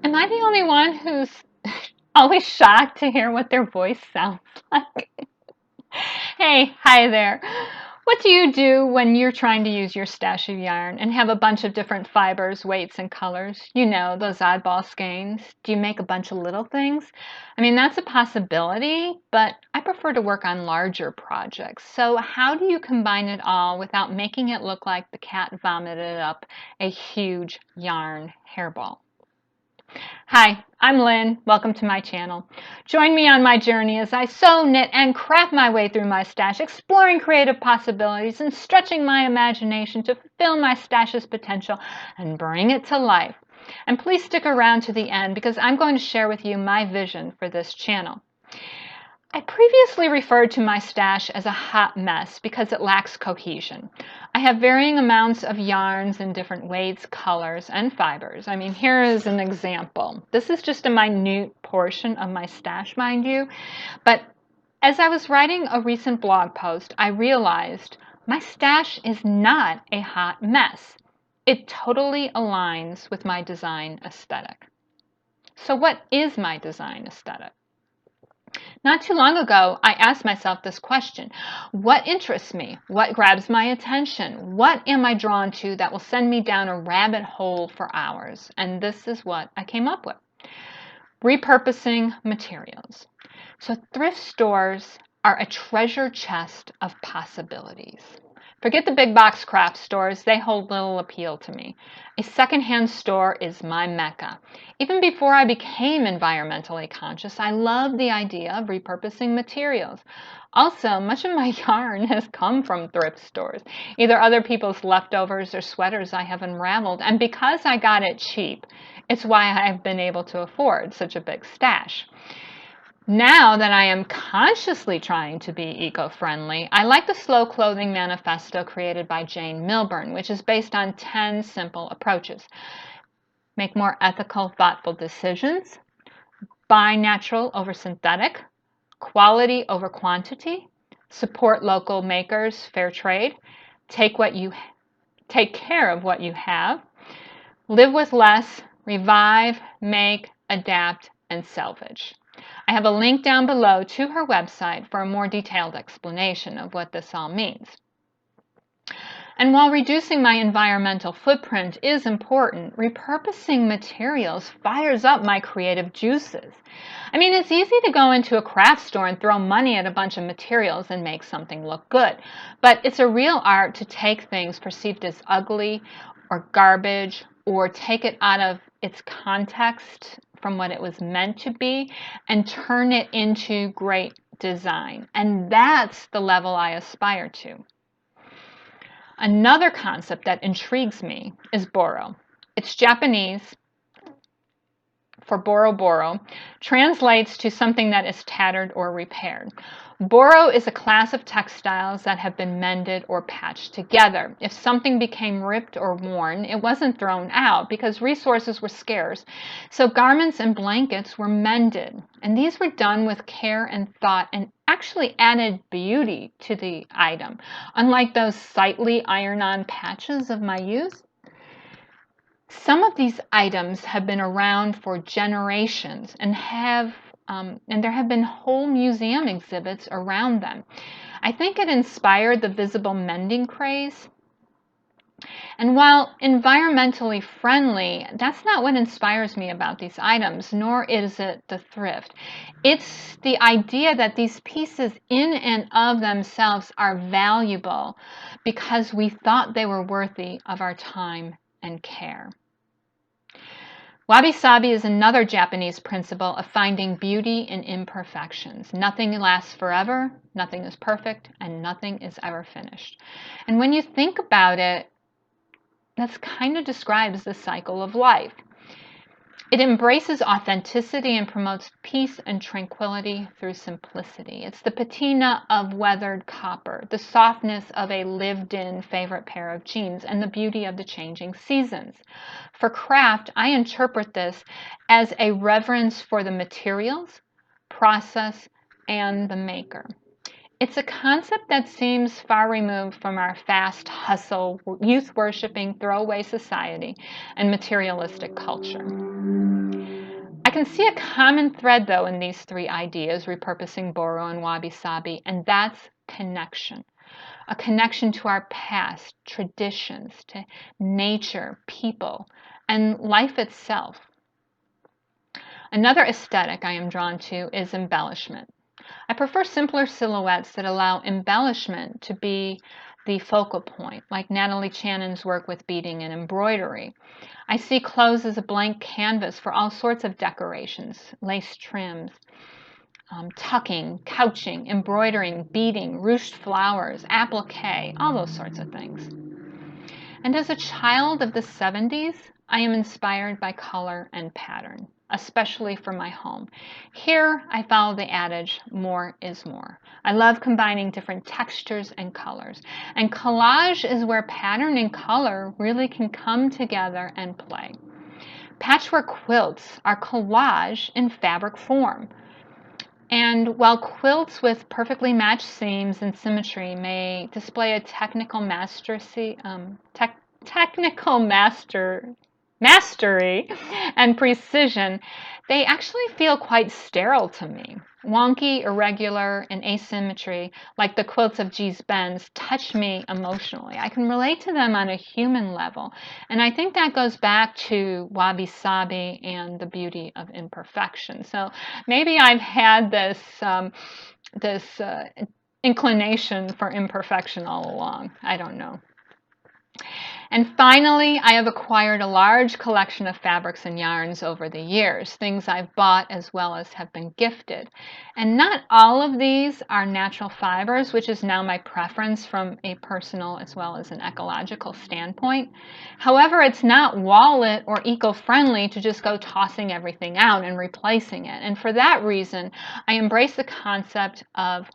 Am I the only one who's always shocked to hear what their voice sounds like? Hey, hi there. What do you do when you're trying to use your stash of yarn and have a bunch of different fibers, weights, and colors? You know, those oddball skeins. Do you make a bunch of little things? I mean, that's a possibility, but I prefer to work on larger projects. So how do you combine it all without making it look like the cat vomited up a huge yarn hairball? Hi, I'm Lynn. Welcome to my channel. Join me on my journey as I sew, knit, and craft my way through my stash, exploring creative possibilities and stretching my imagination to fulfill my stash's potential and bring it to life. And please stick around to the end because I'm going to share with you my vision for this channel. I previously referred to my stash as a hot mess because it lacks cohesion. I have varying amounts of yarns in different weights, colors, and fibers. I mean, here is an example. This is just a minute portion of my stash, mind you, but as I was writing a recent blog post, I realized my stash is not a hot mess. It totally aligns with my design aesthetic. So what is my design aesthetic? Not too long ago, I asked myself this question. What interests me? What grabs my attention? What am I drawn to that will send me down a rabbit hole for hours? And this is what I came up with. Repurposing materials. So thrift stores are a treasure chest of possibilities. Forget the big box craft stores, they hold little appeal to me. A secondhand store is my mecca. Even before I became environmentally conscious, I loved the idea of repurposing materials. Also, much of my yarn has come from thrift stores, either other people's leftovers or sweaters I have unraveled. And because I got it cheap, it's why I've been able to afford such a big stash. Now that I am consciously trying to be eco-friendly, I like the Slow Clothing Manifesto created by Jane Milburn, which is based on 10 simple approaches. Make more ethical, thoughtful decisions, buy natural over synthetic, quality over quantity, support local makers, fair trade, take care of what you have, live with less, revive, make, adapt, and salvage. I have a link down below to her website for a more detailed explanation of what this all means. And while reducing my environmental footprint is important, repurposing materials fires up my creative juices. I mean, it's easy to go into a craft store and throw money at a bunch of materials and make something look good. But it's a real art to take things perceived as ugly or garbage or take it out of its context from what it was meant to be and turn it into great design. And that's the level I aspire to. Another concept that intrigues me is Boro. It's Japanese for Boro, translates to something that is tattered or repaired. Boro is a class of textiles that have been mended or patched together. If something became ripped or worn, it wasn't thrown out because resources were scarce. So garments and blankets were mended. And these were done with care and thought and actually added beauty to the item, unlike those sightly iron-on patches of my youth. Some of these items have been around for generations and there have been whole museum exhibits around them. I think it inspired the visible mending craze. And while environmentally friendly, that's not what inspires me about these items, nor is it the thrift. It's the idea that these pieces in and of themselves are valuable because we thought they were worthy of our time and care. Wabi-sabi is another Japanese principle of finding beauty in imperfections. Nothing lasts forever, nothing is perfect, and nothing is ever finished. And when you think about it, that kind of describes the cycle of life. It embraces authenticity and promotes peace and tranquility through simplicity. It's the patina of weathered copper, the softness of a lived-in favorite pair of jeans, and the beauty of the changing seasons. For craft, I interpret this as a reverence for the materials, process, and the maker. It's a concept that seems far removed from our fast hustle, youth-worshipping throwaway society and materialistic culture. I can see a common thread, though, in these three ideas, repurposing Boro and Wabi-sabi, and that's connection. A connection to our past, traditions, to nature, people, and life itself. Another aesthetic I am drawn to is embellishment. I prefer simpler silhouettes that allow embellishment to be the focal point, like Natalie Channon's work with beading and embroidery. I see clothes as a blank canvas for all sorts of decorations, lace trims, tucking, couching, embroidering, beading, ruched flowers, applique, all those sorts of things. And as a child of the 70s, I am inspired by color and pattern, especially for my home. Here, I follow the adage, more is more. I love combining different textures and colors. And collage is where pattern and color really can come together and play. Patchwork quilts are collage in fabric form. And while quilts with perfectly matched seams and symmetry may display a technical mastery and precision, they actually feel quite sterile to me. Wonky, irregular, and asymmetry, like the quilts of Gee's Benz, touch me emotionally. I can relate to them on a human level. And I think that goes back to Wabi-sabi and the beauty of imperfection. So maybe I've had this inclination for imperfection all along. I don't know. And finally, I have acquired a large collection of fabrics and yarns over the years, things I've bought as well as have been gifted. And not all of these are natural fibers, which is now my preference from a personal as well as an ecological standpoint. However, it's not wallet or eco-friendly to just go tossing everything out and replacing it. And for that reason, I embrace the concept of,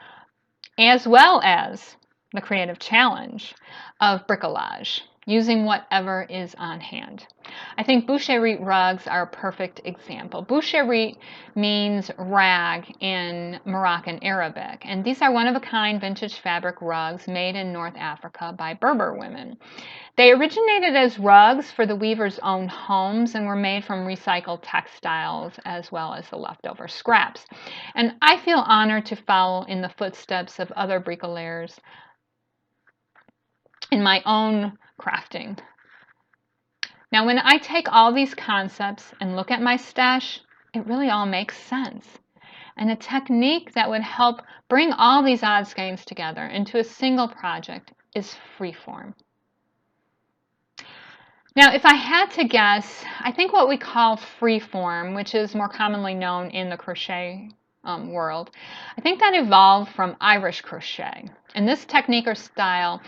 as well as the creative challenge of bricolage, using whatever is on hand. I think boucherie rugs are a perfect example. Boucherie means rag in Moroccan Arabic, and these are one-of-a-kind vintage fabric rugs made in North Africa by Berber women. They originated as rugs for the weavers' own homes and were made from recycled textiles as well as the leftover scraps. And I feel honored to follow in the footsteps of other bricoleurs in my own crafting. Now, when I take all these concepts and look at my stash, it really all makes sense. And a technique that would help bring all these odds games together into a single project is freeform. Now, if I had to guess, I think what we call freeform, which is more commonly known in the crochet world, I think that evolved from Irish crochet. And this technique or style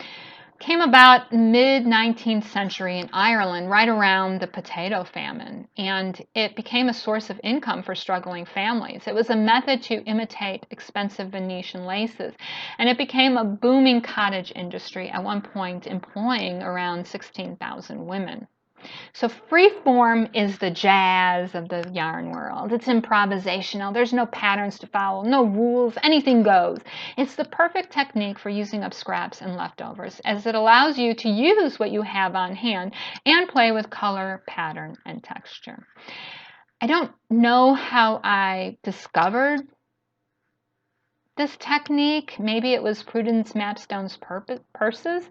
came about mid-19th century in Ireland, right around the potato famine, and it became a source of income for struggling families. It was a method to imitate expensive Venetian laces, and it became a booming cottage industry, at one point employing around 16,000 women. So freeform is the jazz of the yarn world. It's improvisational. There's no patterns to follow, no rules, anything goes. It's the perfect technique for using up scraps and leftovers, as it allows you to use what you have on hand and play with color, pattern, and texture. I don't know how I discovered this technique. Maybe it was Prudence Mapstone's purses.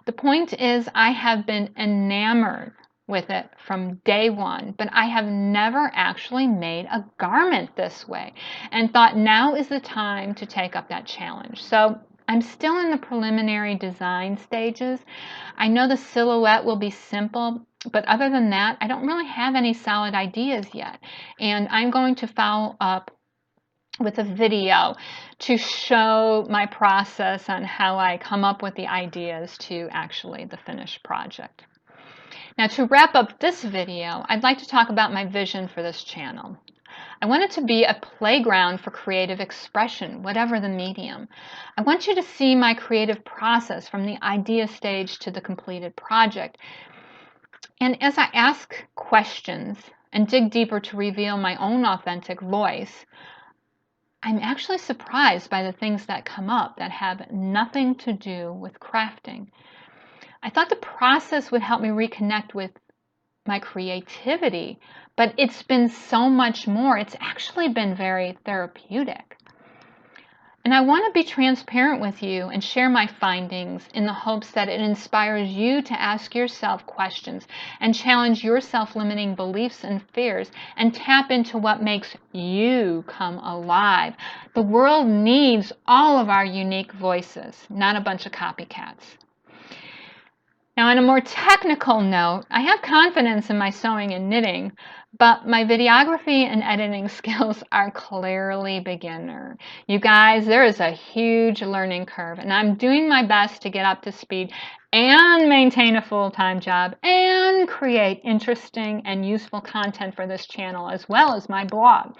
The point is, I have been enamored with it from day one, but I have never actually made a garment this way and thought now is the time to take up that challenge. So I'm still in the preliminary design stages. I know the silhouette will be simple, but other than that, I don't really have any solid ideas yet. And I'm going to follow up with a video to show my process on how I come up with the ideas to actually the finished project. Now, to wrap up this video, I'd like to talk about my vision for this channel. I want it to be a playground for creative expression, whatever the medium. I want you to see my creative process from the idea stage to the completed project. And as I ask questions and dig deeper to reveal my own authentic voice, I'm actually surprised by the things that come up that have nothing to do with crafting. I thought the process would help me reconnect with my creativity, but it's been so much more. It's actually been very therapeutic. And I want to be transparent with you and share my findings in the hopes that it inspires you to ask yourself questions and challenge your self-limiting beliefs and fears and tap into what makes you come alive. The world needs all of our unique voices, not a bunch of copycats. Now, on a more technical note, I have confidence in my sewing and knitting, but my videography and editing skills are clearly beginner. You guys, there is a huge learning curve, and I'm doing my best to get up to speed and maintain a full-time job and create interesting and useful content for this channel as well as my blog.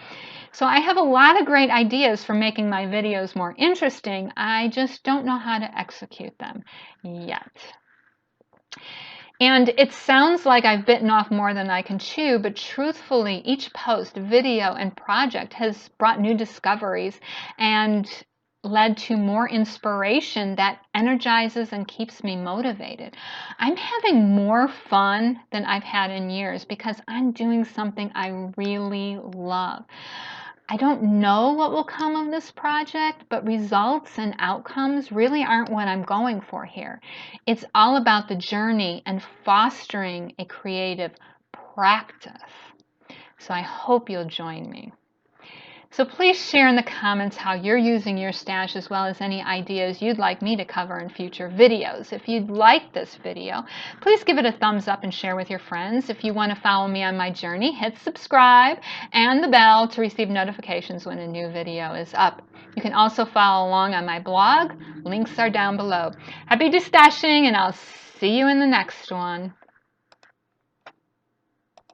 So I have a lot of great ideas for making my videos more interesting. I just don't know how to execute them yet. And it sounds like I've bitten off more than I can chew, but truthfully, each post, video, and project has brought new discoveries and led to more inspiration that energizes and keeps me motivated. I'm having more fun than I've had in years because I'm doing something I really love. I don't know what will come of this project, but results and outcomes really aren't what I'm going for here. It's all about the journey and fostering a creative practice. So I hope you'll join me. So please share in the comments how you're using your stash as well as any ideas you'd like me to cover in future videos. If you'd like this video, please give it a thumbs up and share with your friends. If you want to follow me on my journey, hit subscribe and the bell to receive notifications when a new video is up. You can also follow along on my blog. Links are down below. Happy destashing, and I'll see you in the next one.